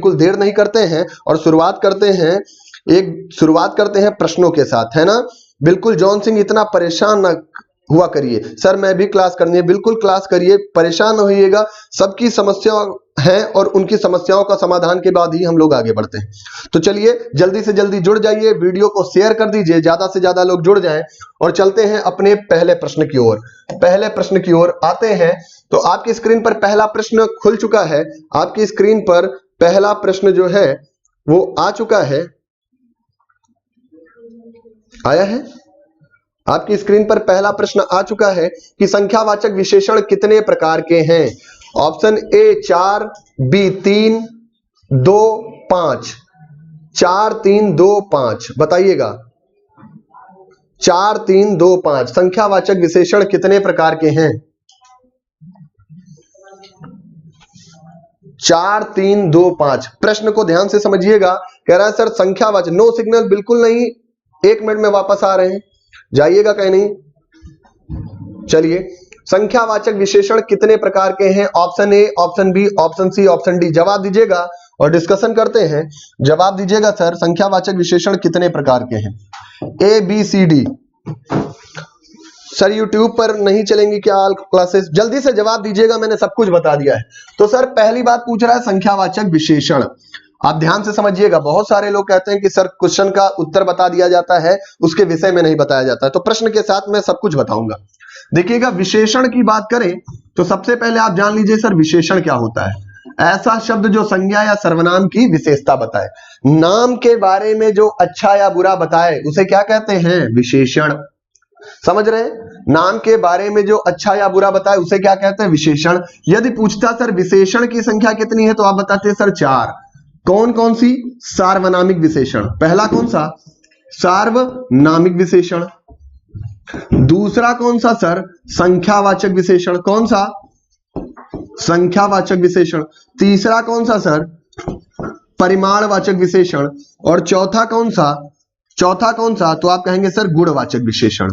बिल्कुल देर नहीं करते हैं और शुरुआत करते हैं प्रश्नों के साथ, है ना। बिल्कुल जॉन सिंह इतना परेशान ना हुआ करिए, सर मैं भी क्लास करनी है, बिल्कुल क्लास करिए, परेशान होइएगा। सबकी समस्या है और उनकी समस्याओं का समाधान के बाद ही हम लोग आगे बढ़ते हैं। तो चलिए जल्दी से जल्दी जुड़ जाइए, वीडियो को शेयर कर दीजिए, ज्यादा से ज्यादा लोग जुड़ जाएं और चलते हैं अपने पहले प्रश्न की ओर। पहले प्रश्न की ओर आते हैं। तो आपकी स्क्रीन पर पहला प्रश्न खुल चुका है। आपकी स्क्रीन पर पहला प्रश्न जो है वो आ चुका है, आया है। आपकी स्क्रीन पर पहला प्रश्न आ चुका है कि संख्यावाचक विशेषण कितने प्रकार के हैं। ऑप्शन ए 4, बी 3, 2, 5। 4 3 2 5 बताइएगा। 4 3 2 5 संख्यावाचक विशेषण कितने प्रकार के हैं। 4 3 2 5। प्रश्न को ध्यान से समझिएगा। कह रहा है सर संख्यावाचक, नो सिग्नल बिल्कुल नहीं, 1 मिनट में वापस आ रहे हैं, जाइएगा कहीं नहीं। चलिए संख्यावाचक विशेषण कितने प्रकार के हैं। Option A, option B, option C, option D. जवाब दीजिएगा और डिस्कशन करते हैं। जवाब दीजिएगा सर संख्यावाचक विशेषण कितने प्रकार के हैं। A B C D. Sir YouTube पर नहीं चलेंगी क्या ऑल क्लासेस? जल्दी से जवाब दीजिएगा, मैंने सब कुछ बता दिया है। तो सर पहली बात पूछ रहा है संख्यावाचक विशेषण। आप ध्यान से समझिएगा। बहुत सारे लोग कहते हैं कि सर क्वेश्चन का उत्तर बता दिया जाता है, उसके विषय में नहीं बताया जाता है। तो प्रश्न के साथ मैं सब कुछ बताऊंगा। देखिएगा विशेषण की बात करें तो सबसे पहले आप जान लीजिए सर विशेषण क्या होता है। ऐसा शब्द जो संज्ञा या सर्वनाम की विशेषता बताए, नाम के बारे में जो अच्छा या बुरा बताए उसे क्या कहते हैं, विशेषण। समझ रहे हैं? नाम के बारे में जो अच्छा या बुरा बताए उसे क्या कहते हैं, विशेषण। यदि पूछता सर विशेषण की संख्या कितनी है तो आप बताते हैं सर 4। कौन कौन सी? सार्वनामिक विशेषण। पहला कौन सा? सार्वनामिक विशेषण। दूसरा कौन सा सर? संख्यावाचक विशेषण। कौन सा? संख्यावाचक विशेषण। तीसरा कौन सा सर? परिमाणवाचक विशेषण। और चौथा कौन सा? तो आप कहेंगे सर गुणवाचक विशेषण।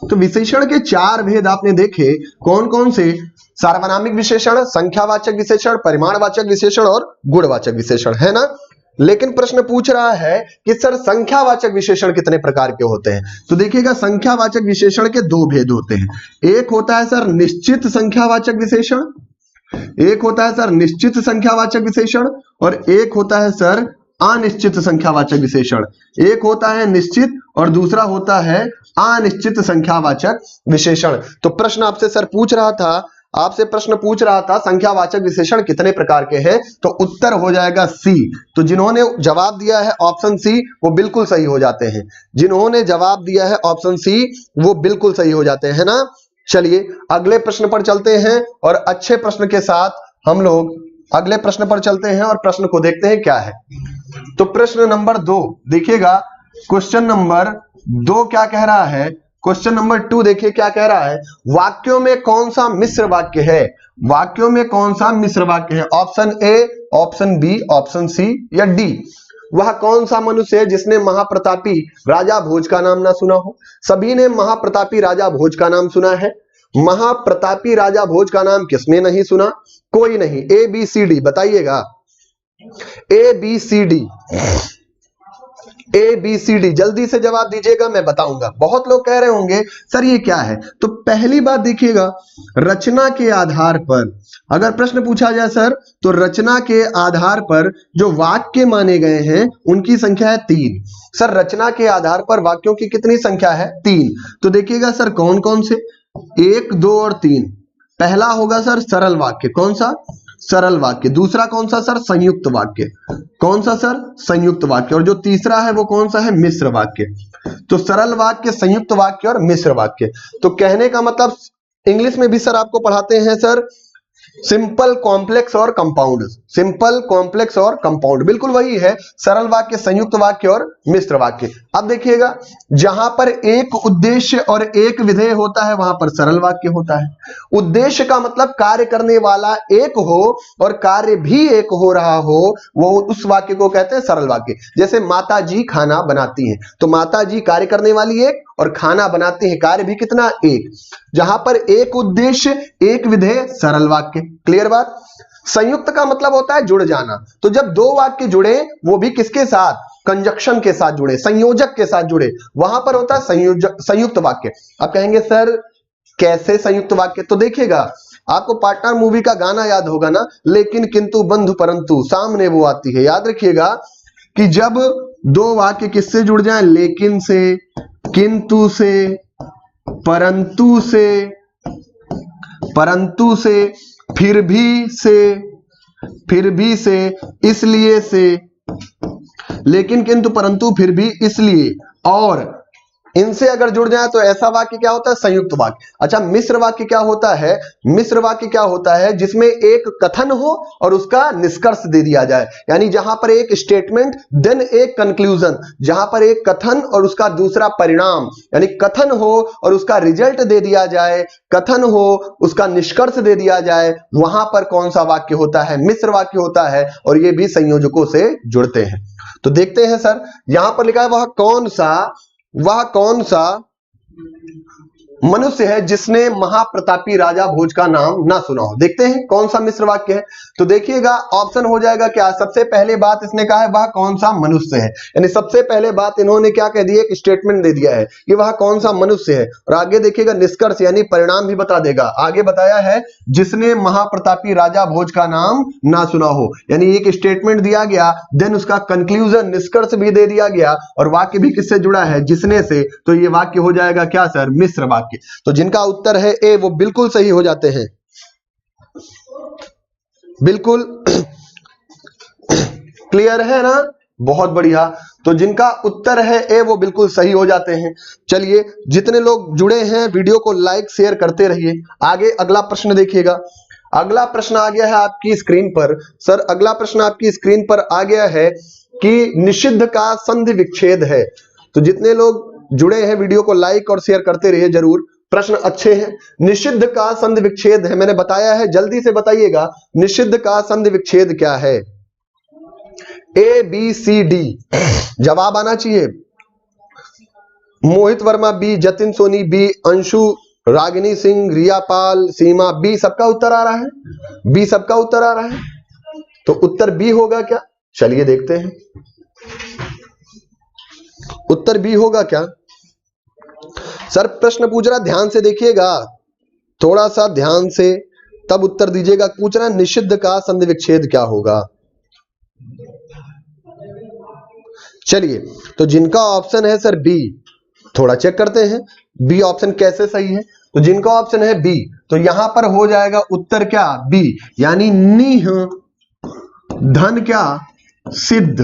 तो विशेषण के 4 भेद आपने देखे, कौन कौन से? सार्वनामिक विशेषण, संख्यावाचक विशेषण, परिमाणवाचक विशेषण और गुणवाचक विशेषण, है ना। लेकिन प्रश्न पूछ रहा है कि सर संख्यावाचक विशेषण कितने प्रकार के होते हैं। तो देखिएगा संख्यावाचक विशेषण के 2 भेद होते हैं। एक होता है सर निश्चित संख्यावाचक विशेषण, एक होता है सर निश्चित संख्यावाचक विशेषण और एक होता है सर अनिश्चित संख्यावाचक विशेषण। एक होता है निश्चित और दूसरा होता है अनिश्चित संख्यावाचक विशेषण। तो प्रश्न आपसे सर पूछ रहा था, संख्यावाचक विशेषण कितने प्रकार के हैं, तो उत्तर हो जाएगा सी। तो जिन्होंने जवाब दिया है ऑप्शन सी वो बिल्कुल सही हो जाते हैं। जिन्होंने जवाब दिया है ऑप्शन सी वो बिल्कुल सही हो जाते हैं ना। चलिए अगले प्रश्न पर चलते हैं और अच्छे प्रश्न के साथ हम लोग अगले प्रश्न पर चलते हैं और प्रश्न को देखते हैं क्या है। तो प्रश्न नंबर 2 देखिएगा। क्वेश्चन नंबर 2 क्या कह रहा है? क्वेश्चन नंबर 2 देखिए क्या कह रहा है। वाक्यों में कौन सा मिश्र वाक्य है? वाक्यों में कौन सा मिश्र वाक्य है? Option A, option B, option C या डी। वह कौन सा मनुष्य है जिसने महाप्रतापी राजा भोज का नाम ना सुना हो? सभी ने महाप्रतापी राजा भोज का नाम सुना है। महाप्रतापी राजा भोज का नाम किसने नहीं सुना? कोई नहीं। ए बी सी डी बताइएगा। A B C D, A B C D जल्दी से जवाब दीजिएगा, मैं बताऊंगा। बहुत लोग कह रहे होंगे सर ये क्या है। तो पहली बात देखिएगा, रचना के आधार पर अगर प्रश्न पूछा जाए सर तो रचना के आधार पर जो वाक्य माने गए हैं उनकी संख्या है 3। सर रचना के आधार पर वाक्यों की कितनी संख्या है? 3। तो देखिएगा सर कौन कौन से? 1, 2 और 3। पहला होगा सर सरल वाक्य। कौन सा? सरल वाक्य। दूसरा कौन सा सर? संयुक्त वाक्य। कौन सा सर? संयुक्त वाक्य। और जो तीसरा है वो कौन सा है? मिश्र वाक्य। तो सरल वाक्य, संयुक्त वाक्य और मिश्र वाक्य। तो कहने का मतलब इंग्लिश में भी सर आपको पढ़ाते हैं सर सिंपल, कॉम्प्लेक्स और कंपाउंड। सिंपल, कॉम्प्लेक्स और कंपाउंड बिल्कुल वही है, सरल वाक्य, संयुक्त वाक्य और मिश्र वाक्य। अब देखिएगा जहां पर एक उद्देश्य और एक विधेय होता है वहां पर सरल वाक्य होता है। उद्देश्य का मतलब कार्य करने वाला एक हो और कार्य भी एक हो रहा हो, वो उस वाक्य को कहते हैं सरल वाक्य। जैसे माता जी खाना बनाती हैं, तो माता जी कार्य करने वाली एक और खाना बनाते हैं, कार्य भी कितना? एक। जहां पर एक उद्देश्य एक विधेय, सरल वाक्य। क्लियर बात? संयुक्त का मतलब होता है जुड़ जाना। तो जब दो वाक्य जुड़े, वो भी किसके साथ, कंजक्शन के साथ जुड़े, संयोजक के साथ जुड़े, वहां पर होता है संयुक्त वाक्य। आप कहेंगे सर कैसे संयुक्त वाक्य? तो देखिएगा, आपको पार्टनर मूवी का गाना याद होगा ना, लेकिन किंतु बंधु परंतु, सामने वो आती है। याद रखिएगा कि जब दो वाक्य किससे जुड़ जाएं, लेकिन से, किंतु से, परंतु से, परंतु से, फिर भी से, इसलिए से, लेकिन किंतु परंतु फिर भी इसलिए, और इनसे अगर जुड़ जाए तो ऐसा वाक्य क्या होता है, संयुक्त वाक्य। अच्छा, मिश्र वाक्य क्या होता है? मिश्र वाक्य क्या होता है? जिसमें एक कथन हो और उसका निष्कर्ष दे दिया जाए, यानी जहां पर एक स्टेटमेंट देन एक कंक्लूजन, जहां पर एक कथन और उसका दूसरा परिणाम, यानी कथन हो और उसका रिजल्ट दे दिया जाए, कथन हो उसका निष्कर्ष दे दिया जाए, वहां पर कौन सा वाक्य होता है? मिश्र वाक्य होता है, और ये भी संयोजकों से जुड़ते हैं। तो देखते हैं सर, यहां पर लिखा है वह कौन सा मनुष्य है जिसने महाप्रतापी राजा भोज का नाम ना सुना हो। देखते हैं कौन सा मिश्र वाक्य है। तो देखिएगा ऑप्शन हो जाएगा क्या, सबसे पहले बात इसने कहा है वह कौन सा मनुष्य है, यानी सबसे पहले बात इन्होंने क्या कह दी, एक स्टेटमेंट दे दिया है कि वह कौन सा मनुष्य है, और आगे देखिएगा निष्कर्ष यानी परिणाम भी बता देगा। आगे बताया है जिसने महाप्रतापी राजा भोज का नाम ना सुना हो, यानी एक स्टेटमेंट दिया गया, देन उसका कंक्लूजन निष्कर्ष भी दे दिया गया, और वाक्य भी किससे जुड़ा है, जिसने से। तो ये वाक्य हो जाएगा क्या सर, मिश्र वाक्य। तो जिनका उत्तर है ए, वो बिल्कुल सही हो जाते हैं, बिल्कुल क्लियर है ना, बहुत बढ़िया। तो जिनका उत्तर है ए, वो बिल्कुल सही हो जाते हैं। चलिए, जितने लोग जुड़े हैं वीडियो को लाइक शेयर करते रहिए। आगे अगला प्रश्न देखिएगा। अगला प्रश्न आ गया है आपकी स्क्रीन पर। सर अगला प्रश्न आपकी स्क्रीन पर आ गया है कि निषिद्ध का संधि विच्छेद है। तो जितने लोग जुड़े हैं वीडियो को लाइक और शेयर करते रहिए जरूर, प्रश्न अच्छे हैं। निषिद्ध का संधि विच्छेद है, मैंने बताया है, जल्दी से बताइएगा निषिद्ध का संधि विच्छेद क्या है। ए बी सी डी जवाब आना चाहिए। मोहित वर्मा बी, जतिन सोनी बी, अंशु, रागिनी सिंह, रिया पाल, सीमा बी, सबका उत्तर आ रहा है, बी सबका उत्तर आ रहा है। तो उत्तर बी होगा क्या, चलिए देखते हैं उत्तर बी होगा क्या। सर प्रश्न पूछ रहा, ध्यान से देखिएगा, थोड़ा सा ध्यान से तब उत्तर दीजिएगा। पूछ रहा निषिद्ध का संधि विच्छेद क्या होगा। चलिए, तो जिनका ऑप्शन है सर बी, थोड़ा चेक करते हैं बी ऑप्शन कैसे सही है। तो जिनका ऑप्शन है बी, तो यहां पर हो जाएगा उत्तर क्या, बी, यानी निह धन क्या, सिद्ध,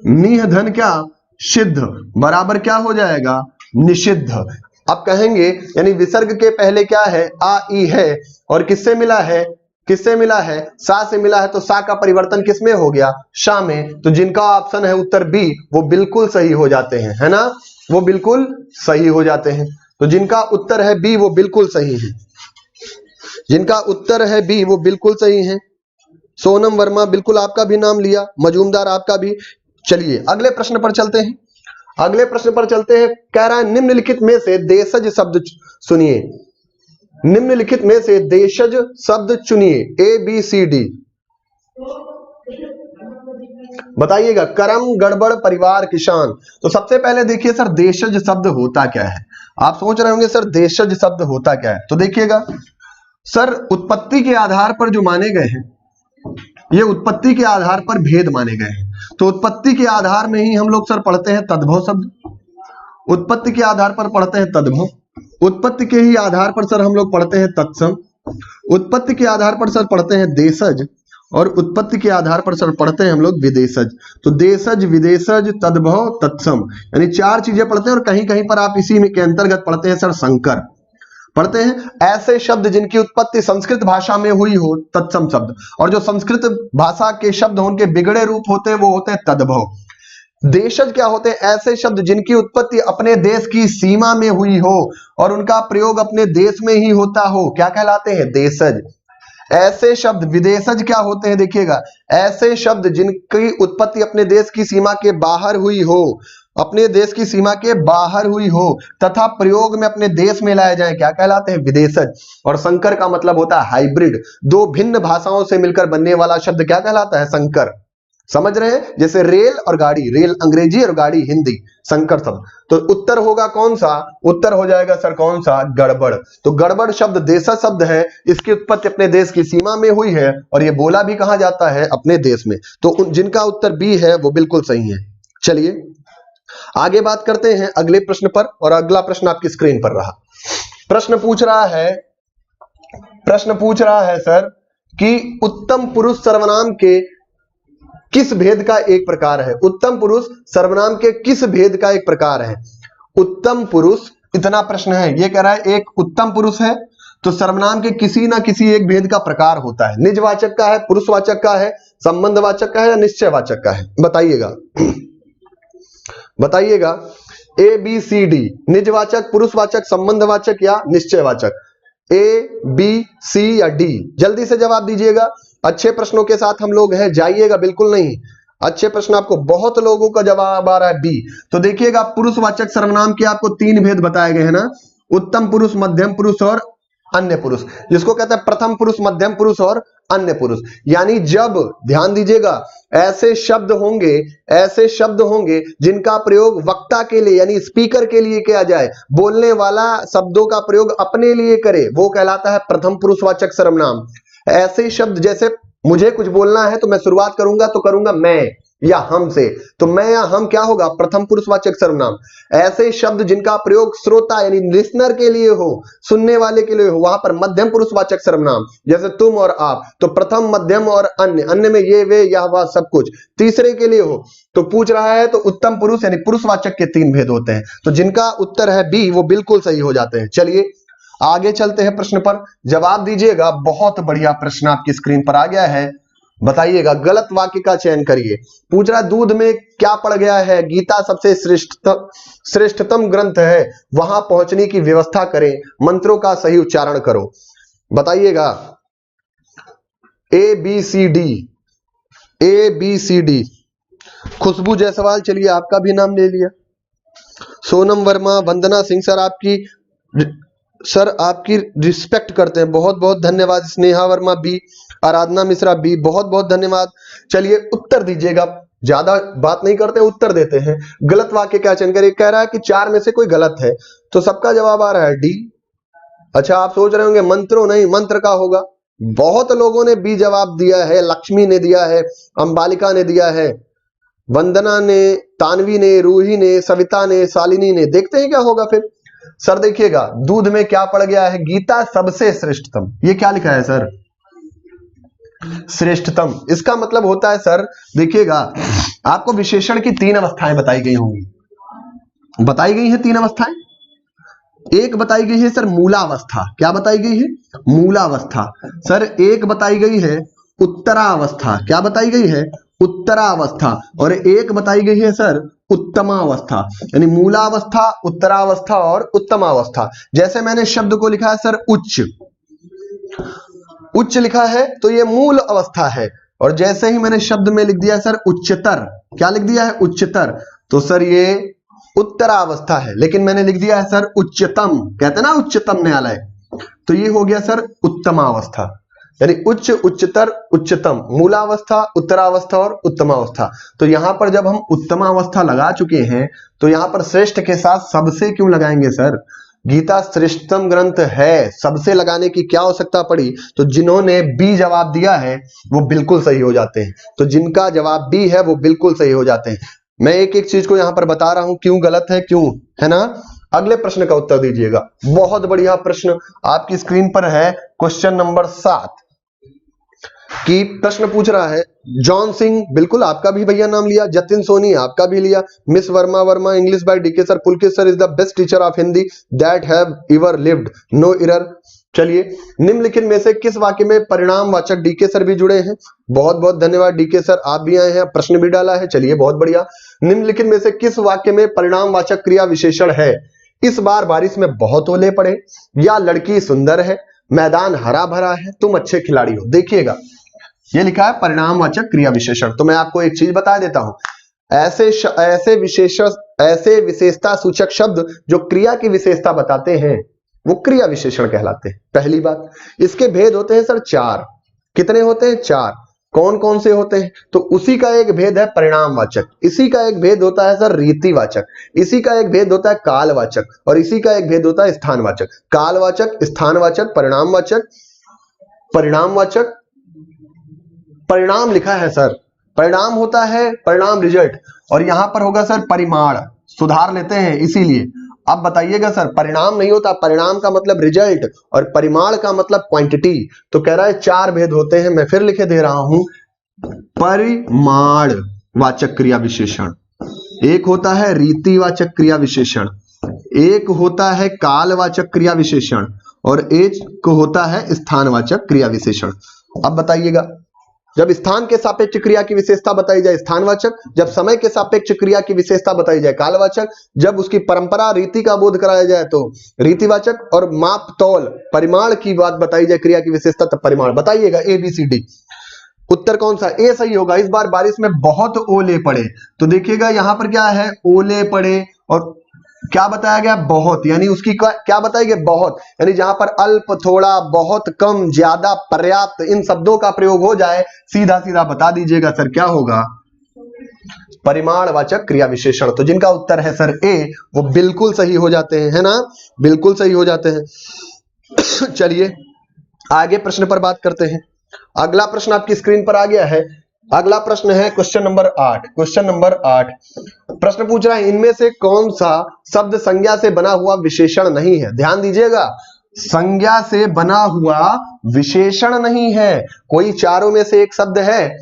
निह धन क्या, सिद्ध, बराबर क्या हो जाएगा, निषिद्ध। अब कहेंगे यानी विसर्ग के पहले क्या है, आ ई है, और किससे मिला है, किससे मिला है, सा से मिला है, तो सा का परिवर्तन किसमें हो गया, शा में। तो जिनका ऑप्शन है उत्तर बी, वो बिल्कुल सही हो जाते हैं, है ना, वो बिल्कुल सही हो जाते हैं। तो जिनका उत्तर है बी, वो बिल्कुल सही है, जिनका उत्तर है बी, वो बिल्कुल सही है। सोनम वर्मा बिल्कुल आपका भी नाम लिया, मजूमदार आपका भी। चलिए अगले प्रश्न पर चलते हैं, अगले प्रश्न पर चलते हैं। कह रहा है निम्नलिखित में से देशज शब्द सुनिए, निम्नलिखित में से देशज शब्द चुनिए, ए बी सी डी, बताइएगा। करम, गड़बड़, परिवार, किसान। तो सबसे पहले देखिए सर देशज शब्द होता क्या है। आप सोच रहे होंगे सर देशज शब्द होता क्या है। तो देखिएगा सर, उत्पत्ति के आधार पर जो माने गए हैं, ये उत्पत्ति के आधार पर भेद माने गए हैं। तो उत्पत्ति के आधार में ही हम लोग सर पढ़ते हैं तद्भव शब्द, उत्पत्ति के आधार पर पढ़ते हैं तद्भव, उत्पत्ति के ही आधार पर सर हम लोग पढ़ते हैं तत्सम, उत्पत्ति के आधार पर सर पढ़ते हैं देशज, और उत्पत्ति के आधार पर सर पढ़ते हैं हम लोग विदेशज। तो देशज, विदेशज, तद्भव, तत्सम, यानी चार चीजें पढ़ते हैं। और कहीं कहीं पर आप इसी में के अंतर्गत पढ़ते हैं सर संकर, पढ़ते हैं ऐसे शब्द जिनकी उत्पत्ति संस्कृत भाषा में हुई हो, तत्सम शब्द, और जो संस्कृत भाषा के शब्द हो उनके बिगड़े रूप होते हैं, वो होते हैं तद्भव। देशज क्या होते हैं, ऐसे शब्द जिनकी उत्पत्ति अपने देश की सीमा में हुई हो और उनका प्रयोग अपने देश में ही होता हो, क्या कहलाते हैं, देशज। ऐसे शब्द विदेशज क्या होते हैं, देखिएगा, ऐसे शब्द जिनकी उत्पत्ति अपने देश की सीमा के बाहर हुई हो अपने देश की सीमा के बाहर हुई हो तथा प्रयोग में अपने देश में लाए जाए क्या कहलाते हैं? विदेशज। और संकर का मतलब होता है हाइब्रिड, दो भिन्न भाषाओं से मिलकर बनने वाला शब्द क्या कहलाता है? संकर। समझ रहे हैं? जैसे रेल और गाड़ी, रेल अंग्रेजी और गाड़ी हिंदी, संकर शब्द। तो उत्तर होगा कौन सा? उत्तर हो जाएगा सर कौन सा? गड़बड़। तो गड़बड़ शब्द देशज शब्द है, इसकी उत्पत्ति अपने देश की सीमा में हुई है और ये बोला भी कहा जाता है? अपने देश में। तो जिनका उत्तर बी है वो बिल्कुल सही है। चलिए आगे बात करते हैं अगले प्रश्न पर, और अगला प्रश्न आपकी स्क्रीन पर रहा। प्रश्न पूछ रहा है सर कि उत्तम पुरुष सर्वनाम के किस भेद का एक प्रकार है? उत्तम पुरुष सर्वनाम के किस भेद का एक प्रकार है? उत्तम पुरुष, इतना प्रश्न है। ये कह रहा है एक उत्तम पुरुष है तो सर्वनाम के किसी ना किसी एक भेद का प्रकार होता है। निजवाचक का है, पुरुषवाचक का है, संबंधवाचक का है या निश्चयवाचक का है? बताइएगा बताइएगा। ए बी सी डी, निजवाचक, पुरुषवाचक, संबंधवाचक या निश्चयवाचक? ए बी सी या डी? जल्दी से जवाब दीजिएगा। अच्छे प्रश्नों के साथ हम लोग हैं, जाइएगा बिल्कुल नहीं। अच्छे प्रश्न आपको, बहुत लोगों का जवाब आ रहा है बी। तो देखिएगा पुरुषवाचक सर्वनाम के आपको तीन भेद बताए गए हैं ना, उत्तम पुरुष, मध्यम पुरुष और अन्य पुरुष, जिसको कहते हैं प्रथम पुरुष, मध्यम पुरुष और अन्य पुरुष। यानी जब, ध्यान दीजिएगा, ऐसे शब्द होंगे जिनका प्रयोग वक्ता के लिए यानी स्पीकर के लिए किया जाए, बोलने वाला शब्दों का प्रयोग अपने लिए करे, वो कहलाता है प्रथम पुरुषवाचक सर्वनाम। ऐसे शब्द जैसे मुझे कुछ बोलना है तो मैं शुरुआत करूंगा तो करूंगा मैं या हम से, तो मैं या हम क्या होगा? प्रथम पुरुषवाचक सर्वनाम। ऐसे शब्द जिनका प्रयोग श्रोता यानी लिसनर के लिए हो, सुनने वाले के लिए हो, वहां पर मध्यम पुरुषवाचक सर्वनाम, जैसे तुम और आप, तो प्रथम, मध्यम और अन्य, अन्य में ये, वे, यह, वह सब कुछ तीसरे के लिए हो। तो पूछ रहा है तो उत्तम पुरुष यानी पुरुषवाचक के तीन भेद होते हैं, तो जिनका उत्तर है बी वो बिल्कुल सही हो जाते हैं। चलिए आगे चलते हैं प्रश्न पर, जवाब दीजिएगा। बहुत बढ़िया प्रश्न आपकी स्क्रीन पर आ गया है, बताइएगा। गलत वाक्य का चयन करिए। पूछ रहा दूध में क्या पड़ गया है? गीता सबसे श्रेष्ठतम ग्रंथ है, वहां पहुंचने की व्यवस्था करें, मंत्रों का सही उच्चारण करो। बताइएगा। A B C D, A B C D. Khushboo Jaiswal, चलिए आपका भी नाम ले लिया। सोनम वर्मा, वंदना सिंह, सर आपकी रिस्पेक्ट करते हैं, बहुत बहुत धन्यवाद। स्नेहा वर्मा बी, आराधना मिश्रा बी, बहुत बहुत धन्यवाद। चलिए उत्तर दीजिएगा, ज्यादा बात नहीं करते, उत्तर देते हैं। गलत वाक्य क्या चयन करिए? कह रहा है कि चार में से कोई गलत है, तो सबका जवाब आ रहा है डी। अच्छा आप सोच रहे होंगे मंत्रों, नहीं, मंत्र का होगा। बहुत लोगों ने बी जवाब दिया है, लक्ष्मी ने दिया है, अंबालिका ने दिया है, वंदना ने, तानवी ने, रूही ने, सविता ने, शालिनी ने। देखते हैं क्या होगा फिर। सर देखिएगा, दूध में क्या पड़ गया है? गीता सबसे श्रेष्ठतम। ये क्या लिखा है सर? श्रेष्ठतम। इसका मतलब होता है सर, देखिएगा, आपको विशेषण की तीन अवस्थाएं बताई गई होंगी। बताई गई है तीन अवस्थाएं। एक बताई गई है सर मूलावस्था। क्या बताई गई है? मूलावस्था। सर एक बताई गई है उत्तरावस्था। क्या बताई गई है? उत्तरावस्था। और एक बताई गई है सर उत्तमावस्था, यानी मूलावस्था, उत्तरावस्था और उत्तमावस्था। जैसे मैंने शब्द को लिखा है सर उच्च, उच्च लिखा है तो ये मूल अवस्था है, और जैसे ही मैंने शब्द में लिख दिया सर उच्चतर, क्या लिख दिया है? उच्चतर, तो सर ये उत्तरावस्था है। लेकिन मैंने लिख दिया है सर उच्चतम, कहते हैं ना उच्चतम न्यायालय, तो ये हो गया सर उत्तमावस्था। यानी उच्च, उच्चतर, उच्चतम, मूलावस्था, उत्तरावस्था और उत्तमावस्था। तो यहां पर जब हम उत्तमावस्था लगा चुके हैं तो यहां पर श्रेष्ठ के साथ सबसे क्यों लगाएंगे सर? गीता श्रेष्ठतम ग्रंथ है, सबसे लगाने की क्या आवश्यकता पड़ी? तो जिन्होंने बी जवाब दिया है वो बिल्कुल सही हो जाते हैं। तो जिनका जवाब बी है वो बिल्कुल सही हो जाते हैं। मैं एक एक चीज को यहां पर बता रहा हूं क्यों गलत है, क्यों, है ना। अगले प्रश्न का उत्तर दीजिएगा। बहुत बढ़िया प्रश्न आपकी स्क्रीन पर है, क्वेश्चन नंबर 7 की प्रश्न पूछ रहा है। जॉन सिंह, बिल्कुल आपका भी भैया नाम लिया। जतिन सोनी आपका भी लिया। Miss Verma, English by DK sir. Pulkit sir is the best teacher of Hindi that have ever lived, no error. चलिए, निम्नलिखित में से किस वाक्य में परिणामवाचक, डीके सर भी जुड़े हैं, बहुत बहुत धन्यवाद डीके सर, आप भी आए हैं, प्रश्न भी डाला है। चलिए बहुत बढ़िया। निम्नलिखित में से किस वाक्य में परिणामवाचक क्रिया विशेषण है? इस बार बारिश में बहुत ओले पड़े, या लड़की सुंदर है, मैदान हरा भरा है, तुम अच्छे खिलाड़ी हो। देखिएगा ये लिखा है परिणामवाचक क्रिया विशेषण। तो मैं आपको एक चीज बता देता हूं, ऐसे विशेषण ऐसे विशेषता सूचक शब्द जो क्रिया की विशेषता बताते हैं वो क्रिया विशेषण कहलाते हैं। पहली बात, इसके भेद होते हैं सर चार। कितने होते हैं? चार। कौन कौन से होते हैं? तो उसी का एक भेद है परिणामवाचक, इसी का एक भेद होता है सर रीतिवाचक, इसी का एक भेद होता है कालवाचक, और इसी का एक भेद होता है स्थानवाचक। कालवाचक, स्थानवाचक, परिणामवाचक, परिणामवाचक, परिणाम लिखा है सर, परिणाम होता है परिणाम रिजल्ट, और यहां पर होगा सर परिमाण, सुधार लेते हैं इसीलिए। अब बताइएगा सर, परिणाम नहीं होता, परिणाम का मतलब रिजल्ट और परिमाण का मतलब क्वांटिटी। तो कह रहा है चार भेद होते हैं, मैं फिर लिखे दे रहा हूं। परिमाण वाचक क्रिया विशेषण, एक होता है रीतिवाचक क्रिया विशेषण, एक होता है कालवाचक क्रिया विशेषण, और एक होता है स्थानवाचक क्रिया विशेषण। अब बताइएगा, जब स्थान के सापेक्ष क्रिया की विशेषता बताई जाए स्थानवाचक, जब समय के सापेक्ष क्रिया की विशेषता बताई जाए कालवाचक, जब उसकी परंपरा रीति का बोध कराया जाए तो रीतिवाचक, और माप तौल परिमाण की बात बताई जाए क्रिया की विशेषता तब परिमाण। बताइएगा ए बी सी डी, उत्तर कौन सा? ए सही होगा। इस बार बारिश में बहुत ओले पड़े, तो देखिएगा यहां पर क्या है? ओले पड़े, और क्या बताया गया? बहुत, यानी उसकी क्या बताया गया? बहुत, यानी जहां पर अल्प, थोड़ा, बहुत, कम, ज्यादा, पर्याप्त, इन शब्दों का प्रयोग हो जाए, सीधा सीधा बता दीजिएगा सर क्या होगा? परिमाणवाचक क्रिया विशेषण। तो जिनका उत्तर है सर ए, वो बिल्कुल सही हो जाते हैं, है ना? बिल्कुल सही हो जाते हैं। चलिए आगे प्रश्न पर बात करते हैं। अगला प्रश्न आपकी स्क्रीन पर आ गया है। अगला प्रश्न है क्वेश्चन नंबर 8। क्वेश्चन नंबर 8 प्रश्न पूछ रहा है, इनमें से कौन सा शब्द संज्ञा से बना हुआ विशेषण नहीं है? ध्यान दीजिएगा, संज्ञा से बना हुआ विशेषण नहीं है। कोई चारों में से एक शब्द है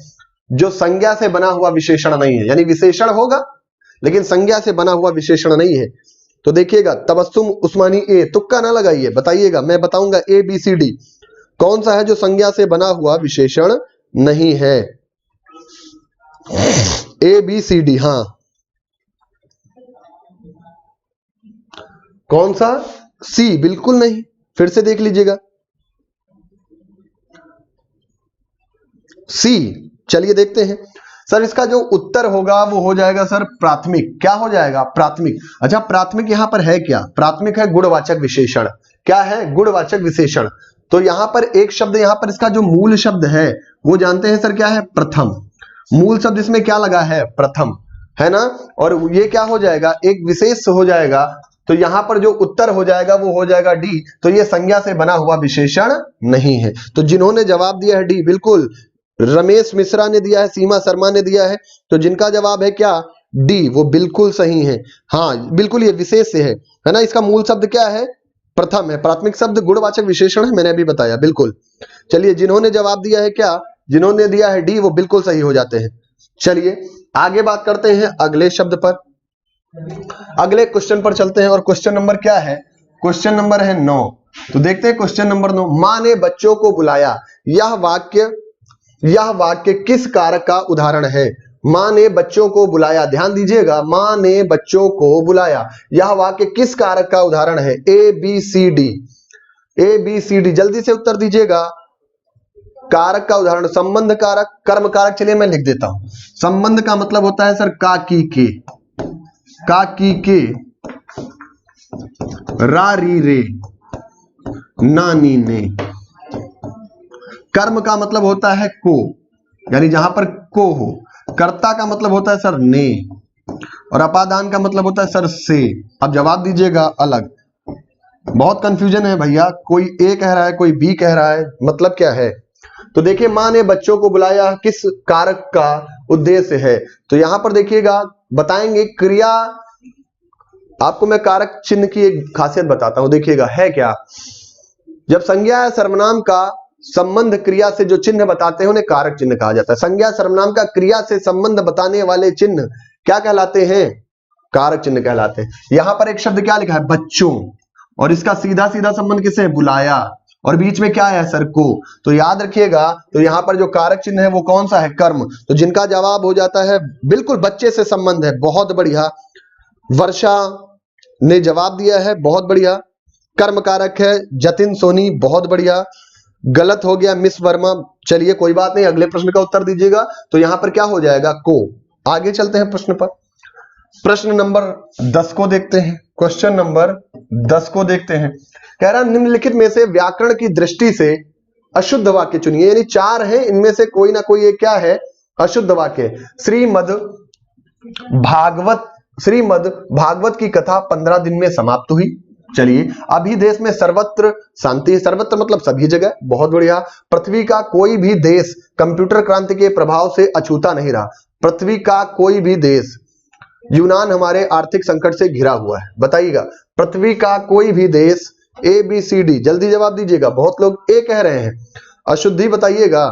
जो संज्ञा से बना हुआ विशेषण नहीं है, यानी विशेषण होगा लेकिन संज्ञा से बना हुआ विशेषण नहीं है। तो देखिएगा, तबस्सुम उस्मानी ए, तुक्का ना लगाइए, बताइएगा, मैं बताऊंगा ए बी सी डी कौन सा है जो संज्ञा से बना हुआ विशेषण नहीं है। ए बी सी डी, हाँ कौन सा? सी, बिल्कुल नहीं। फिर से देख लीजिएगा, सी। चलिए देखते हैं सर, इसका जो उत्तर होगा वो हो जाएगा सर प्राथमिक। क्या हो जाएगा? प्राथमिक। अच्छा, प्राथमिक यहां पर है क्या? प्राथमिक है गुणवाचक विशेषण। क्या है? गुणवाचक विशेषण। तो यहां पर एक शब्द, यहां पर इसका जो मूल शब्द है वो जानते हैं सर क्या है? प्रथम। मूल शब्द इसमें क्या लगा है? प्रथम, है ना? और ये क्या हो जाएगा? एक विशेष हो जाएगा। तो यहां पर जो उत्तर हो जाएगा वो हो जाएगा डी। तो ये संज्ञा से बना हुआ विशेषण नहीं है। तो जिन्होंने जवाब दिया है डी, बिल्कुल रमेश मिश्रा ने दिया है, सीमा शर्मा ने दिया है, तो जिनका जवाब है क्या? डी, वो बिल्कुल सही है। हाँ बिल्कुल, ये विशेष से है ना? इसका मूल शब्द क्या है? प्रथम है। प्राथमिक शब्द गुणवाचक विशेषण है, मैंने अभी बताया, बिल्कुल। चलिए, जिन्होंने जवाब दिया है क्या? जिन्होंने दिया है डी, वो बिल्कुल सही हो जाते हैं। चलिए आगे बात करते हैं अगले शब्द पर, अगले क्वेश्चन पर चलते हैं। और क्वेश्चन नंबर क्या है? क्वेश्चन नंबर है 9। तो देखते हैं क्वेश्चन नंबर 9। मां ने बच्चों को बुलाया, यह वाक्य किस कारक का उदाहरण है? मां ने बच्चों को बुलाया, ध्यान दीजिएगा, मां ने बच्चों को बुलाया, यह वाक्य किस कारक का उदाहरण है? A B C D, A B C D, जल्दी से उत्तर दीजिएगा। कारक का उदाहरण, संबंध कारक, कर्म कारक। चलिए मैं लिख देता हूं। संबंध का मतलब होता है सर का की के, रा री रे, नानी ने। कर्म का मतलब होता है को, यानी जहां पर को हो। कर्ता का मतलब होता है सर ने, और अपादान का मतलब होता है सर से। अब जवाब दीजिएगा अलग, बहुत कंफ्यूजन है भैया, कोई ए कह रहा है कोई बी कह रहा है, मतलब क्या है? तो देखिए, मां ने बच्चों को बुलाया किस कारक का उद्देश्य है? तो यहां पर देखिएगा, बताएंगे क्रिया। आपको मैं कारक चिन्ह की एक खासियत बताता हूं, देखिएगा है क्या। जब संज्ञा या सर्वनाम का संबंध क्रिया से जो चिन्ह बताते हैं उन्हें कारक चिन्ह कहा जाता है। संज्ञा सर्वनाम का क्रिया से संबंध बताने वाले चिन्ह क्या कहलाते हैं? कारक चिन्ह कहलाते हैं। यहां पर एक शब्द क्या लिखा है? बच्चों, और इसका सीधा सीधा संबंध किससे है? बुलाया, और बीच में क्या है सर? को। तो याद रखिएगा, तो यहां पर जो कारक चिन्ह है वो कौन सा है? कर्म। तो जिनका जवाब हो जाता है बिल्कुल बच्चे से संबंध है, बहुत बढ़िया। वर्षा ने जवाब दिया है, बहुत बढ़िया। कर्म कारक है जतिन सोनी, बहुत बढ़िया। गलत हो गया मिस वर्मा, चलिए कोई बात नहीं, अगले प्रश्न का उत्तर दीजिएगा। तो यहां पर क्या हो जाएगा? को। आगे चलते हैं प्रश्न पर। प्रश्न नंबर 10 को देखते हैं। क्वेश्चन नंबर 10 को देखते हैं। कह रहा निम्नलिखित में से व्याकरण की दृष्टि से अशुद्ध वाक्य चुनिए, यानी 4 है, इनमें से कोई ना कोई एक क्या है, अशुद्ध वाक्य। श्रीमद् भागवत की कथा 15 दिन में समाप्त हुई। चलिए, अभी देश में सर्वत्र शांति, सर्वत्र मतलब सभी जगह, बहुत बढ़िया। पृथ्वी का कोई भी देश कंप्यूटर क्रांति के प्रभाव से अछूता नहीं रहा। पृथ्वी का कोई भी देश, यूनान हमारे आर्थिक संकट से घिरा हुआ है। बताइएगा, पृथ्वी का कोई भी देश, ABCD, जल्दी जवाब दीजिएगा। बहुत लोग ए कह रहे हैं, अशुद्धि बताइएगा।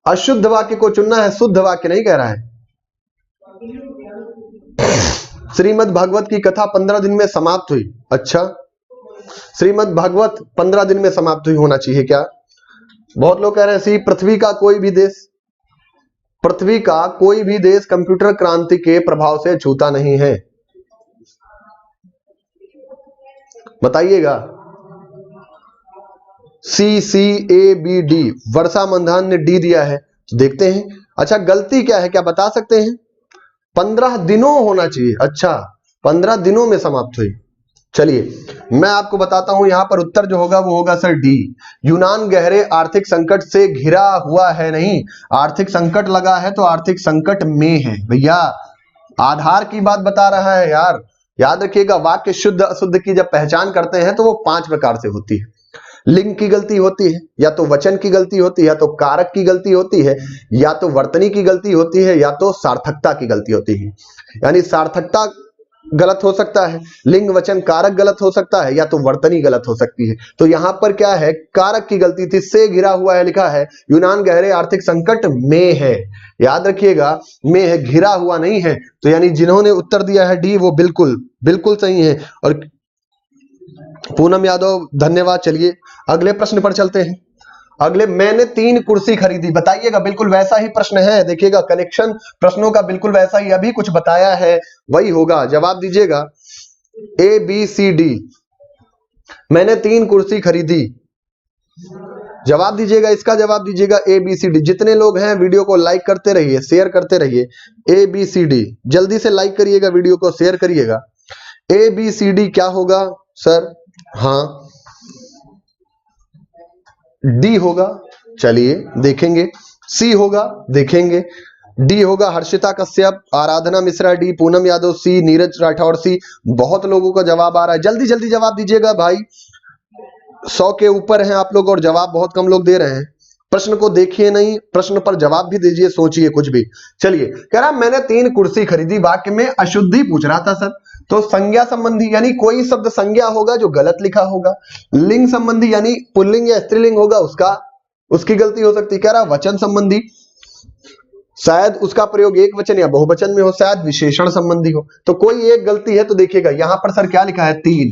अशुद्ध वाक्य को चुनना है, शुद्ध वाक्य नहीं कह रहा है। श्रीमद् भागवत की कथा 15 दिन में समाप्त हुई। अच्छा, श्रीमद् भागवत 15 दिन में समाप्त हुई होना चाहिए क्या? बहुत लोग कह रहे हैं पृथ्वी का कोई भी देश कंप्यूटर क्रांति के प्रभाव से छूता नहीं है। बताइएगा। CCABD, वर्षा मंधान ने डी दिया है, तो देखते हैं। अच्छा, गलती क्या है, क्या बता सकते हैं? 15 दिनों होना चाहिए। अच्छा, 15 दिनों में समाप्त हुई। चलिए, मैं आपको बताता हूं, यहां पर उत्तर जो होगा वो होगा सर डी। यूनान गहरे आर्थिक संकट से घिरा हुआ है, नहीं, आर्थिक संकट लगा है तो आर्थिक संकट में है। भैया, आधार की बात बता रहा है यार। याद रखिएगा, वाक्य शुद्ध अशुद्ध की जब पहचान करते हैं तो वो 5 प्रकार से होती है। लिंग की गलती होती है, या तो वचन की गलती होती है, या तो कारक की गलती होती है, या तो वर्तनी की गलती होती है, या तो सार्थकता की गलती होती है। यानी सार्थकता गलत हो सकता है, लिंग वचन कारक गलत हो सकता है, या तो वर्तनी गलत हो सकती है। तो यहां पर क्या है, कारक की गलती थी, से घिरा हुआ है लिखा है। यूनान गहरे आर्थिक संकट में है, याद रखिएगा, में है, घिरा हुआ नहीं है। तो यानी जिन्होंने उत्तर दिया है डी, वो बिल्कुल बिल्कुल सही है। और पूनम यादव, धन्यवाद। चलिए अगले प्रश्न पर चलते हैं। अगले, मैंने 3 कुर्सी खरीदी। बताइएगा, बिल्कुल वैसा ही प्रश्न है। देखिएगा, कनेक्शन प्रश्नों का बिल्कुल वैसा ही, अभी कुछ बताया है वही होगा। जवाब दीजिएगा ABCD। मैंने 3 कुर्सी खरीदी। जवाब दीजिएगा, इसका जवाब दीजिएगा ABCD। जितने लोग हैं वीडियो को लाइक करते रहिए, शेयर करते रहिए। ABCD, जल्दी से लाइक करिएगा, वीडियो को शेयर करिएगा। ABCD क्या होगा सर? हाँ, डी होगा। चलिए देखेंगे। सी होगा, देखेंगे। डी होगा हर्षिता कश्यप, आराधना मिश्रा डी, पूनम यादव सी, नीरज राठौर सी। बहुत लोगों का जवाब आ रहा है, जल्दी जल्दी जवाब दीजिएगा भाई। 100 के ऊपर हैं आप लोग और जवाब बहुत कम लोग दे रहे हैं। प्रश्न को देखिए नहीं, प्रश्न पर जवाब भी दीजिए, सोचिए कुछ भी। चलिए, कह रहा मैंने 3 कुर्सी खरीदी। वाक्य में अशुद्धि पूछ रहा था सर, तो संज्ञा संबंधी यानी कोई शब्द संज्ञा होगा जो गलत लिखा होगा। लिंग संबंधी यानी पुल्लिंग या स्त्रीलिंग होगा, उसकी गलती हो सकती है। कह रहा वचन संबंधी, शायद उसका प्रयोग एक वचन या बहुवचन में हो, शायद विशेषण संबंधी हो। तो कोई एक गलती है। तो देखिएगा यहां पर सर क्या लिखा है, 3,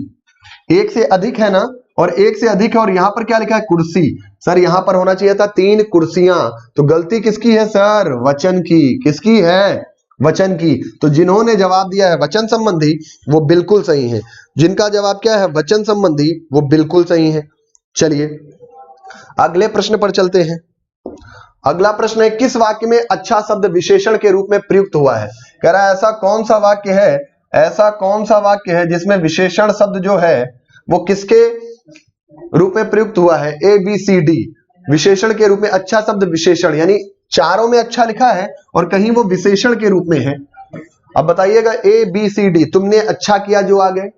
एक से अधिक है ना, और एक से अधिक है, और यहां पर क्या लिखा है, कुर्सी। सर यहां पर होना चाहिए था 3 कुर्सियां। तो गलती किसकी है सर? वचन की। किसकी है? वचन की। तो जिन्होंने जवाब दिया है वचन संबंधी, वो बिल्कुल सही है। जिनका जवाब क्या है, वचन संबंधी, वो बिल्कुल सही है। चलिए अगले प्रश्न पर चलते हैं। अगला प्रश्न है, किस वाक्य में अच्छा शब्द विशेषण के रूप में प्रयुक्त हुआ है? कह रहा है ऐसा कौन सा वाक्य है जिसमें विशेषण शब्द जो है वो किसके रूप में प्रयुक्त हुआ है? ABCD, विशेषण के रूप में। अच्छा शब्द विशेषण, यानी चारों में अच्छा लिखा है और कहीं वो विशेषण के रूप में है। अब बताइएगा ABCD। तुमने अच्छा किया, जो आ गए।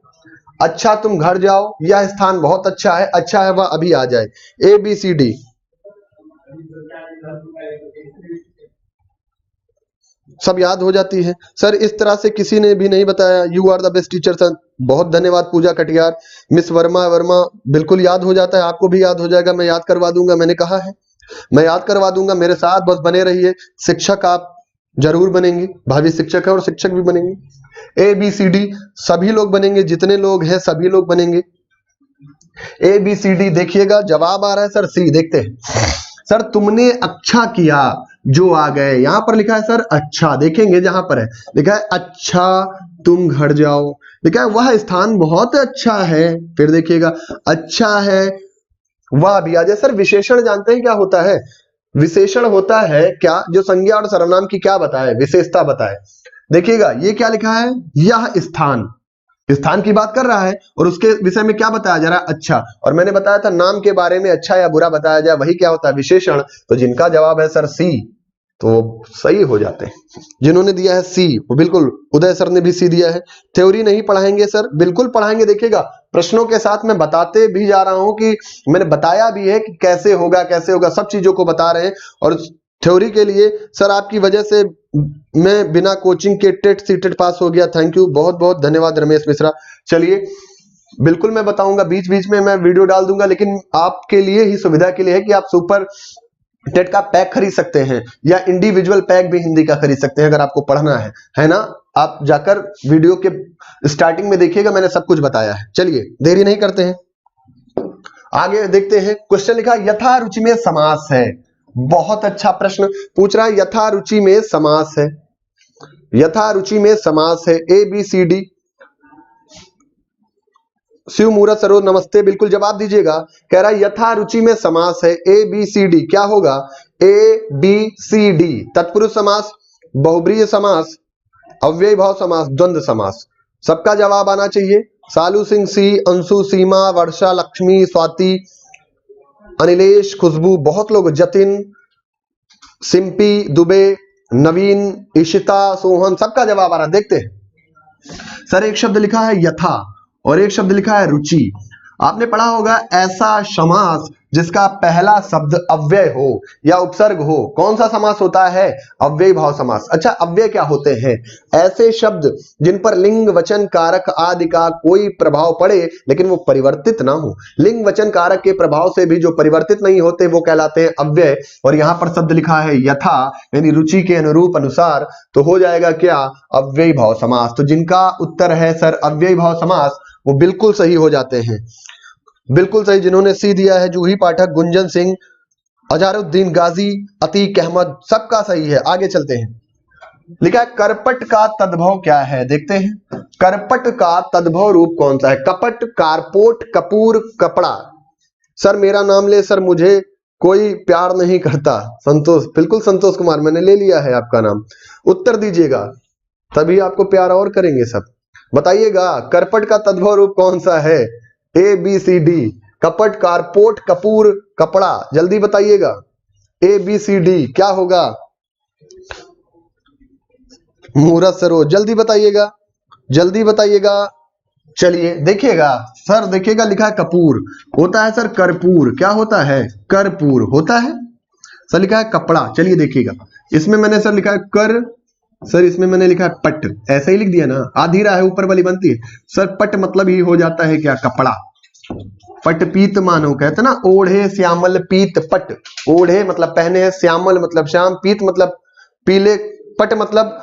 अच्छा, तुम घर जाओ, यह स्थान बहुत अच्छा है वह अभी आ जाए। ABCD। सब याद हो जाती है सर। इस तरह से किसी ने भी नहीं बताया। You are the best teacher sir, बहुत धन्यवाद। पूजा कटियार, मिस वर्मा, बिल्कुल याद हो जाता है, आपको भी याद हो जाएगा। मैं याद करवा दूंगा, मैंने कहा है मैं याद करवा दूंगा। मेरे साथ बस बने रहिए। शिक्षक आप जरूर बनेंगे, भावी शिक्षक है और शिक्षक भी बनेंगे। ABCD सभी लोग बनेंगे, जितने लोग हैं सभी लोग बनेंगे। ABCD देखिएगा, जवाब आ रहा है सर सी। देखते हैं सर, तुमने अच्छा किया, जो आ गए। यहां पर लिखा है सर अच्छा, देखेंगे जहां पर है लिखा है अच्छा, तुम घर जाओ, लिखा है वह स्थान बहुत अच्छा है। फिर देखिएगा अच्छा है, वह भी आ जाए। सर विशेषण जानते हैं क्या होता है? विशेषण होता है क्या, जो संज्ञा और सर्वनाम की क्या बताए, विशेषता बताए। देखिएगा ये क्या लिखा है, यह स्थान, स्थान की बात कर रहा है और उसके विषय में क्या बताया जा रहा है, अच्छा। और मैंने बताया था नाम के बारे में अच्छा या बुरा बताया जाए, वही क्या होता है, विशेषण। तो जिनका जवाब है सर सी, तो सही हो जाते हैं। जिन्होंने दिया है सी वो बिल्कुल, उदय सर ने भी सी दिया है। थ्योरी नहीं पढ़ाएंगे सर, बिल्कुल पढ़ाएंगे। देखिएगा प्रश्नों के साथ मैं बताते भी जा रहा हूं कि मैंने बताया भी है कि कैसे होगा कैसे होगा, सब चीजों को बता रहे हैं। और थ्योरी के लिए सर आपकी वजह से मैं बिना कोचिंग के टेट सीटेट पास हो गया, थैंक यू, बहुत बहुत धन्यवाद रमेश मिश्रा। चलिए बिल्कुल मैं बताऊंगा, बीच बीच में मैं वीडियो डाल दूंगा, लेकिन आपके लिए ही, सुविधा के लिए है कि आप सुपर टेट का पैक खरीद सकते हैं या इंडिविजुअल पैक भी हिंदी का खरीद सकते हैं अगर आपको पढ़ना है ना। आप जाकर वीडियो के स्टार्टिंग में देखिएगा, मैंने सब कुछ बताया है। चलिए देरी नहीं करते हैं, आगे देखते हैं। क्वेश्चन लिखा यथा रुचि में समास है, बहुत अच्छा प्रश्न पूछ रहा है। यथा रुचि में समास है, यथा रुचि में समास है, A B C D. Shiv Murat Saroj नमस्ते, बिल्कुल जवाब दीजिएगा। कह रहा है यथा रुचि में समास है, ए बी सी डी, क्या होगा, ए बी सी डी। तत्पुरुष समास, बहुब्रीहि समास, अव्ययी भाव समास, द्वंद्व समास। सबका जवाब आना चाहिए। सालू सिंह सी, अंशु, सीमा, वर्षा, लक्ष्मी, स्वाति, अनिलेश, खुशबू, बहुत लोग, जतिन, सिंपी, दुबे, नवीन, इशिता, सोहन, सबका जवाब आ रहा। देखते हैं सर, एक शब्द लिखा है यथा और एक शब्द लिखा है रुचि। आपने पढ़ा होगा ऐसा समास जिसका पहला शब्द अव्यय हो या उपसर्ग हो, कौन सा समास होता है, अव्ययी भाव समास। अच्छा अव्यय क्या होते हैं, ऐसे शब्द जिन पर लिंग वचन कारक आदि का कोई प्रभाव पड़े लेकिन वो परिवर्तित ना हो। लिंग वचन कारक के प्रभाव से भी जो परिवर्तित नहीं होते वो कहलाते हैं अव्यय। और यहां पर शब्द लिखा है यथा, यानी रुचि के अनुरूप अनुसार, तो हो जाएगा क्या, अव्ययी भाव समास। तो जिनका उत्तर है सर अव्ययी भाव समास वो बिल्कुल सही हो जाते हैं, बिल्कुल सही। जिन्होंने सी दिया है जूही पाठक, गुंजन सिंह, अजहरुद्दीन गाजी, अतीक अहमद, सबका सही है। आगे चलते हैं। लिखा है करपट का तद्भव क्या है, देखते हैं करपट का तद्भव रूप कौन सा है। कपट, कारपोट, कपूर, कपड़ा। सर मेरा नाम ले सर, मुझे कोई प्यार नहीं करता। संतोष, बिल्कुल संतोष कुमार, मैंने ले लिया है आपका नाम। उत्तर दीजिएगा तभी आपको प्यार और करेंगे सब। बताइएगा करपट का तद्भव रूप कौन सा है, ए बी सी डी। कपट, कारपोट, कपूर, कपड़ा, जल्दी बताइएगा। ए बी सी डी क्या होगा, मूरत सरोज, जल्दी बताइएगा, जल्दी बताइएगा। चलिए देखिएगा सर, देखिएगा लिखा है कपूर, होता है सर कर्पूर। क्या होता है, कर्पूर होता है। सर लिखा है कपड़ा, चलिए देखिएगा इसमें मैंने सर लिखा है कर, सर इसमें मैंने लिखा है पट, ऐसा ही लिख दिया ना, आधी राह है ऊपर वाली बनती है। सर पट मतलब ही हो जाता है क्या, कपड़ा। पट पीत मानो, कहते ना ओढ़े श्यामल पीत पट। ओढ़े मतलब पहने हैं, श्यामल मतलब श्याम, पीत मतलब पीले, पट मतलब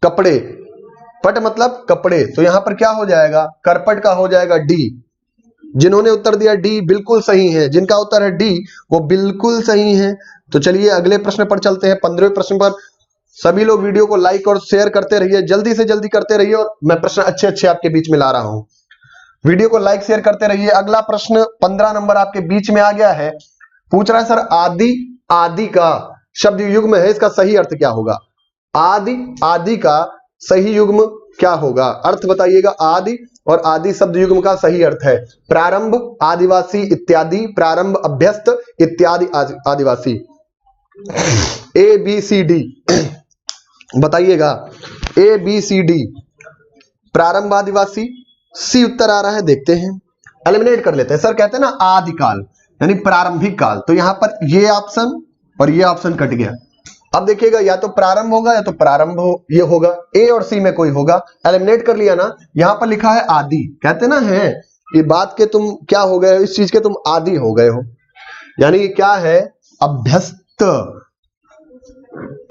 कपड़े, पट मतलब कपड़े। तो यहां पर क्या हो जाएगा, करपट का हो जाएगा डी। जिन्होंने उत्तर दिया डी बिल्कुल सही है, जिनका उत्तर है डी वो बिल्कुल सही है। तो चलिए अगले प्रश्न पर चलते हैं। 15वें प्रश्न पर सभी लोग वीडियो को लाइक और शेयर करते रहिए, जल्दी से जल्दी करते रहिए, और मैं प्रश्न अच्छे अच्छे आपके बीच में ला रहा हूं। वीडियो को लाइक शेयर करते रहिए। अगला प्रश्न 15 नंबर आपके बीच में आ गया है। पूछ रहा है सर आदि, आदि का शब्द युग्म है, इसका सही अर्थ क्या होगा। आदि, आदि का सही युग्म क्या होगा, अर्थ बताइएगा। आदि और आदि शब्द युग्म का सही अर्थ है प्रारंभ, आदिवासी इत्यादि, प्रारंभ, अभ्यस्त इत्यादि, आदिवासी। ए बी सी डी बताइएगा, ए बी सी डी। प्रारंभ आदिवासी, सी उत्तर आ रहा है। देखते हैं, एलिमिनेट कर लेते हैं। सर कहते हैं ना आदिकाल यानी प्रारंभिक काल, तो यहां पर ये ऑप्शन और ये ऑप्शन कट गया। अब देखिएगा या तो प्रारंभ होगा या तो प्रारंभ हो, ये होगा, ए और सी में कोई होगा। एलिमिनेट कर लिया ना। यहां पर लिखा है आदि, कहते ना है ये बात के तुम क्या हो गए हो, इस चीज के तुम आदि हो गए हो, यानी क्या है, अभ्यस्त।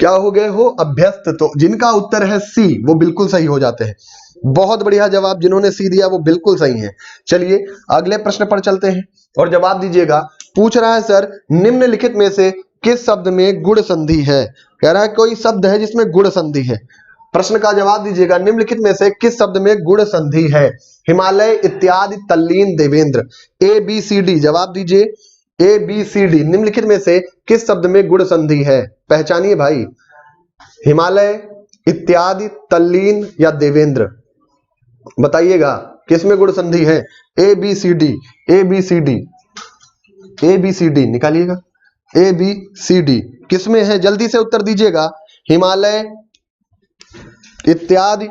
क्या हो गए हो, अभ्यस्त। तो जिनका उत्तर है सी वो बिल्कुल सही हो जाते हैं। बहुत बढ़िया जवाब, जिन्होंने सी दिया वो बिल्कुल सही है। चलिए अगले प्रश्न पर चलते हैं और जवाब दीजिएगा। पूछ रहा है सर निम्नलिखित में से किस शब्द में गुण संधि है। कह रहा है कोई शब्द है जिसमें गुण संधि है। प्रश्न का जवाब दीजिएगा, निम्नलिखित में से किस शब्द में गुण संधि है। हिमालय, इत्यादि, तल्लीन, Devendra. A B C D जवाब दीजिए। ए बी सी डी निम्नलिखित में से किस शब्द में गुण संधि है, पहचानिए भाई। हिमालय, इत्यादि, तल्लीन या देवेंद्र, बताइएगा किसमें गुण संधि है? A B C D, A B C D, A B C D निकालिएगा, ए बी सी डी किसमें है? जल्दी से उत्तर दीजिएगा। हिमालय, इत्यादि,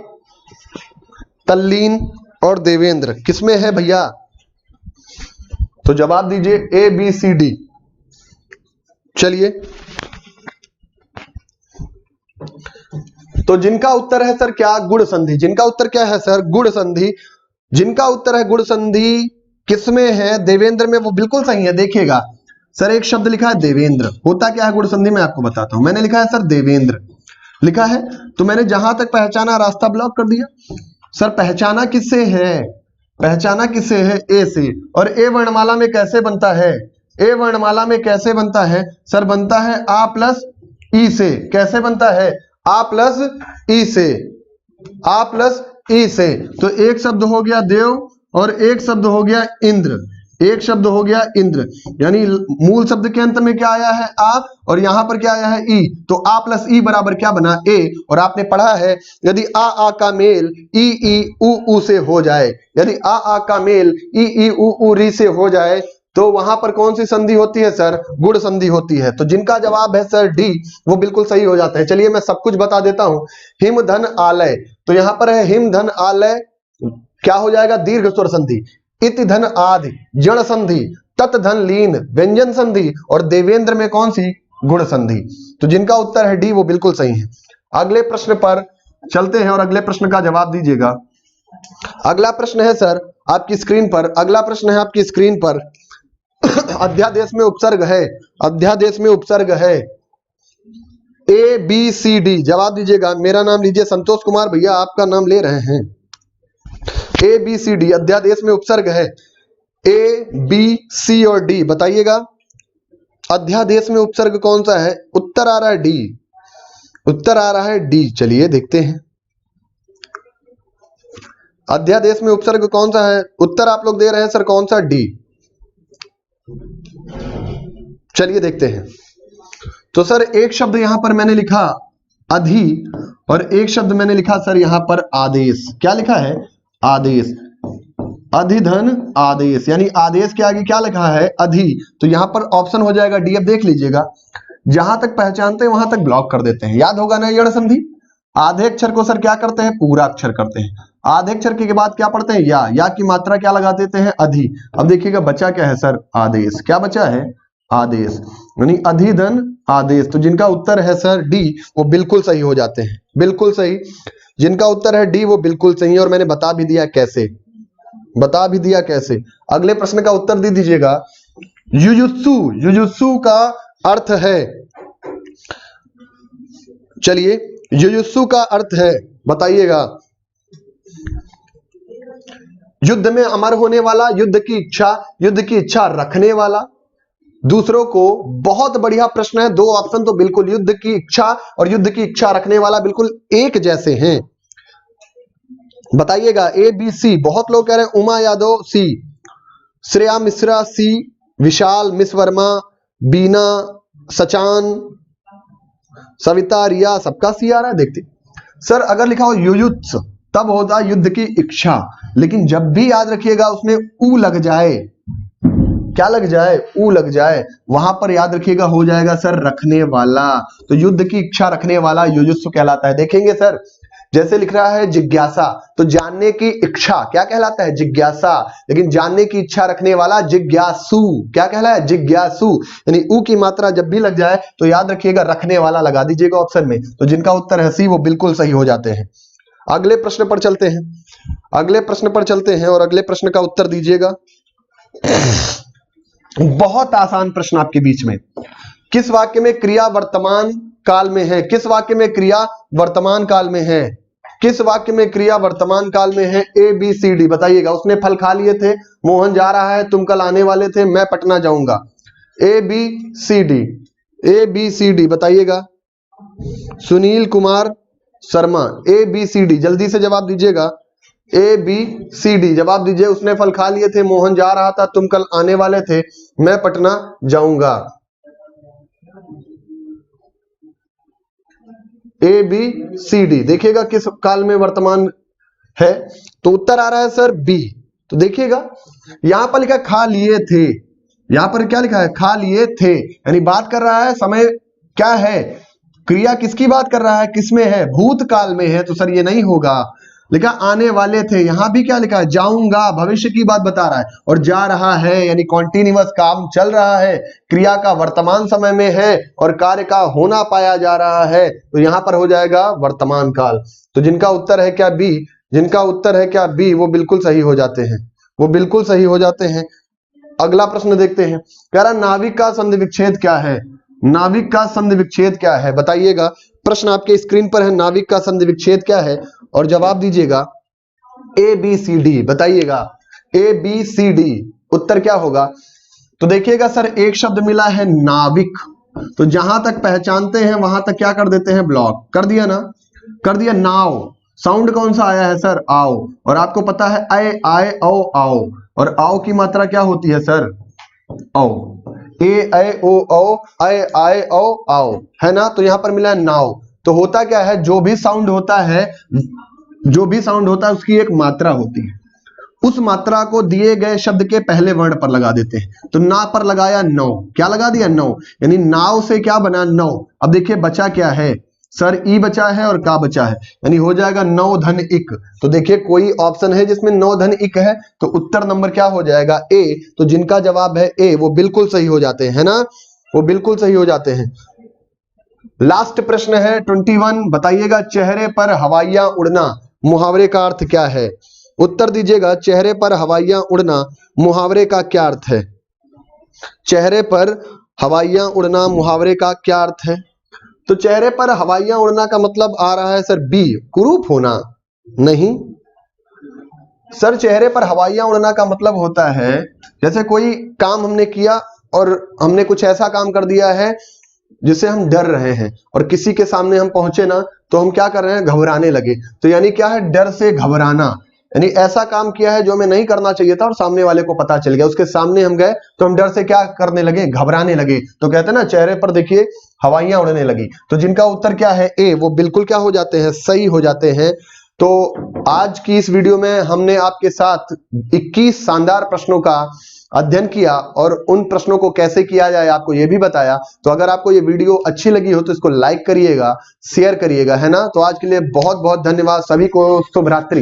तल्लीन और देवेंद्र किसमें है भैया? तो जवाब दीजिए ए बी सी डी। चलिए, तो जिनका उत्तर है सर क्या? गुण संधि। जिनका उत्तर क्या है सर? गुण संधि। जिनका उत्तर है गुण संधि किसमें है? देवेंद्र में। वो बिल्कुल सही है। देखिएगा सर, एक शब्द लिखा है देवेंद्र, होता क्या है गुण संधि में आपको बताता हूं। मैंने लिखा है सर देवेंद्र लिखा है, तो मैंने जहां तक पहचाना रास्ता ब्लॉक कर दिया। सर पहचाना किससे है? पहचाना किससे है? ए से। और ए वर्णमाला में कैसे बनता है? ए वर्णमाला में कैसे बनता है सर? बनता है आ प्लस ई से। कैसे बनता है? आ प्लस ई से, आ प्लस ई से। तो एक शब्द हो गया देव और एक शब्द हो गया इंद्र, एक शब्द हो गया इंद्र। यानी मूल शब्द के अंत में क्या आया है? आ, और यहां पर क्या आया है? ई। तो आ प्लस ई बराबर क्या बना? ए। और आपने पढ़ा है यदि आ का मेल ई ई उ से हो जाए, यदि आ का मेल ई ई उ री से हो जाए तो वहां पर कौन सी संधि होती है सर? गुण संधि होती है। तो जिनका जवाब है सर डी, वो बिल्कुल सही हो जाता है। चलिए मैं सब कुछ बता देता हूं। हिम धन आलय, तो यहां पर है हिम धन आलय, क्या हो जाएगा? दीर्घ स्वर संधि। इति धन आदि, जड़ संधि। तत् धन लीन, व्यंजन संधि। और देवेंद्र में कौन सी? गुण संधि। तो जिनका उत्तर है डी, वो बिल्कुल सही है। अगले प्रश्न पर चलते हैं और अगले प्रश्न का जवाब दीजिएगा। अगला प्रश्न है सर आपकी स्क्रीन पर, अगला प्रश्न है आपकी स्क्रीन पर। अध्यादेश में उपसर्ग है, अध्यादेश में उपसर्ग है ए बी सी डी। जवाब दीजिएगा। मेरा नाम लीजिए संतोष कुमार, भैया आपका नाम ले रहे हैं। ए बी सी डी अध्यादेश में उपसर्ग है ए बी सी और डी, बताइएगा अध्यादेश में उपसर्ग कौन सा है? उत्तर आ रहा है डी, उत्तर आ रहा है डी। चलिए देखते हैं अध्यादेश में उपसर्ग कौन सा है। उत्तर आप लोग दे रहे हैं सर कौन सा? डी। चलिए देखते हैं। तो सर एक शब्द यहां पर मैंने लिखा अधि और एक शब्द मैंने लिखा सर यहां पर आदेश। क्या लिखा है? आदेश। अधिधन आदेश, यानी आदेश के आगे क्या लिखा है? अधि। तो यहां पर ऑप्शन हो जाएगा डी। अब देख लीजिएगा, जहां तक पहचानते हैं वहां तक ब्लॉक कर देते हैं। याद होगा ना यण संधि? आधे अक्षर को सर क्या करते हैं? पूरा अक्षर करते हैं। आधे अक्षर के बाद क्या पढ़ते हैं? या की मात्रा क्या लगा देते हैं? अधि। अब देखिएगा बचा क्या है सर? आदेश। क्या बचा है? आदेश, यानी अधिधन आदेश। तो जिनका उत्तर है सर डी, वो बिल्कुल सही हो जाते हैं। बिल्कुल सही। जिनका उत्तर है डी वो बिल्कुल सही है। और मैंने बता भी दिया कैसे, बता भी दिया कैसे। अगले प्रश्न का उत्तर दे दीजिएगा। युजुत्सु, युजुत्सु का अर्थ है, चलिए युजुत्सु का अर्थ है बताइएगा। युद्ध में अमर होने वाला, युद्ध की इच्छा रखने वाला, दूसरों को। बहुत बढ़िया प्रश्न है। दो ऑप्शन तो बिल्कुल, युद्ध की इच्छा और युद्ध की इच्छा रखने वाला बिल्कुल एक जैसे हैं। बताइएगा ए बी सी। बहुत लोग कह रहे हैं उमा यादव सी, श्रेया मिश्रा सी, विशाल, मिस वर्मा, बीना, सचान, सविता, रिया, सबका सी आ रहा है। देखते सर अगर लिखा हो युयुत्स तब होता युद्ध की इच्छा, लेकिन जब भी याद रखिएगा उसमें ऊ लग जाए, क्या लग जाए? ऊ लग जाए, वहां पर याद रखिएगा हो जाएगा सर रखने वाला। तो युद्ध की इच्छा रखने वाला युजुत्सु कहलाता है। देखेंगे सर जैसे लिख रहा है जिज्ञासा, तो जानने की इच्छा क्या कहलाता है? जिज्ञासा। लेकिन जानने की इच्छा रखने वाला जिज्ञासु क्या कहलाता है? जिज्ञासु। यानी ऊ की मात्रा जब भी लग जाए तो याद रखिएगा रखने वाला लगा दीजिएगा ऑप्शन में। तो जिनका उत्तर है सी वो बिल्कुल सही हो जाते हैं। अगले प्रश्न पर चलते हैं, अगले प्रश्न पर चलते हैं और अगले प्रश्न का उत्तर दीजिएगा। बहुत आसान प्रश्न आपके बीच में। किस वाक्य में क्रिया वर्तमान काल में है? किस वाक्य में क्रिया वर्तमान काल में है? किस वाक्य में क्रिया वर्तमान काल में है? ए बी सी डी बताइएगा। उसने फल खा लिए थे, मोहन जा रहा है, तुम कल आने वाले थे, मैं पटना जाऊंगा। A B C D, A B C D बताइएगा। Sunil Kumar Sharma, A B C D जल्दी से जवाब दीजिएगा। ए बी सी डी जवाब दीजिए। उसने फल खा लिए थे, मोहन जा रहा था, तुम कल आने वाले थे, मैं पटना जाऊंगा। A B C D. देखिएगा किस काल में वर्तमान है, तो उत्तर आ रहा है सर बी। तो देखिएगा यहां पर लिखा खा लिए थे, यहां पर क्या लिखा है, खा लिए थे, यानी बात कर रहा है समय क्या है, क्रिया किसकी बात कर रहा है, किसमें है, भूतकाल में है, तो सर ये नहीं होगा। लिखा आने वाले थे, यहां भी क्या लिखा है, जाऊंगा, भविष्य की बात बता रहा है, और जा रहा है यानी कॉन्टिन्यूअस काम चल रहा है, क्रिया का वर्तमान समय में है और कार्य का होना पाया जा रहा है, तो यहां पर हो जाएगा वर्तमान काल। तो जिनका उत्तर है क्या बी, जिनका उत्तर है क्या बी, वो बिल्कुल सही हो जाते हैं, वो बिल्कुल सही हो जाते हैं। अगला प्रश्न देखते हैं, कह रहा नाविक का संधि विच्छेद क्या है, नाविक का संधि विच्छेद क्या है, बताइएगा। प्रश्न आपके स्क्रीन पर है, नाविक का संधि विच्छेद क्या है, और जवाब दीजिएगा ए बी सी डी, बताइएगा ए बी सी डी, उत्तर क्या होगा। तो देखिएगा सर एक शब्द मिला है नाविक, तो जहां तक पहचानते हैं वहां तक क्या कर देते हैं, ब्लॉक कर दिया ना, कर दिया। नाव, साउंड कौन सा आया है सर, आओ, और आपको पता है आए आए ओ आओ, और आओ की मात्रा क्या होती है सर, आओ, ए ऐ ओ औ, आए आए ओ आओ, है ना। तो यहां पर मिला है नाव। तो होता क्या है, जो भी साउंड होता है, जो भी साउंड होता है उसकी एक मात्रा होती है, उस मात्रा को दिए गए शब्द के पहले वर्ण पर लगा देते हैं। तो ना पर लगाया नौ, क्या लगा दिया, नौ, यानी नाव से क्या बना, नौ। अब देखिए बचा क्या है सर, ई बचा है और का बचा है, यानी हो जाएगा 9 धन 1। तो देखिए कोई ऑप्शन है जिसमें 9 धन 1 है, तो उत्तर नंबर क्या हो जाएगा, ए। तो जिनका जवाब है ए वो बिल्कुल सही हो जाते हैं, है ना, वो बिल्कुल सही हो जाते हैं। लास्ट प्रश्न है 21, बताइएगा चेहरे पर हवाइयां उड़ना मुहावरे का अर्थ क्या है, उत्तर दीजिएगा। चेहरे पर हवाइयां उड़ना मुहावरे का क्या अर्थ है, चेहरे पर हवाइयां उड़ना मुहावरे का क्या अर्थ है। तो चेहरे पर हवाइयां उड़ना का मतलब आ रहा है सर बी, कुरूप होना, नहीं सर। चेहरे पर हवाइयां उड़ना का मतलब होता है जैसे कोई काम हमने किया और हमने कुछ ऐसा काम कर दिया है जिससे हम डर रहे हैं, और किसी के सामने हम पहुंचे ना तो हम क्या कर रहे हैं, घबराने लगे। तो यानी क्या है, डर से घबराना, यानी ऐसा काम किया है जो हमें नहीं करना चाहिए था और सामने वाले को पता चल गया, उसके सामने हम गए तो हम डर से क्या करने लगे, घबराने लगे। तो कहते हैं ना चेहरे पर देखिए हवाइयां उड़ने लगी। तो जिनका उत्तर क्या है, ए, वो बिल्कुल क्या हो जाते हैं, सही हो जाते हैं। तो आज की इस वीडियो में हमने आपके साथ 21 शानदार प्रश्नों का अध्ययन किया और उन प्रश्नों को कैसे किया जाए आपको ये भी बताया। तो अगर आपको ये वीडियो अच्छी लगी हो तो इसको लाइक करिएगा, शेयर करिएगा, है ना। तो आज के लिए बहुत बहुत धन्यवाद, सभी को शुभ रात्रि।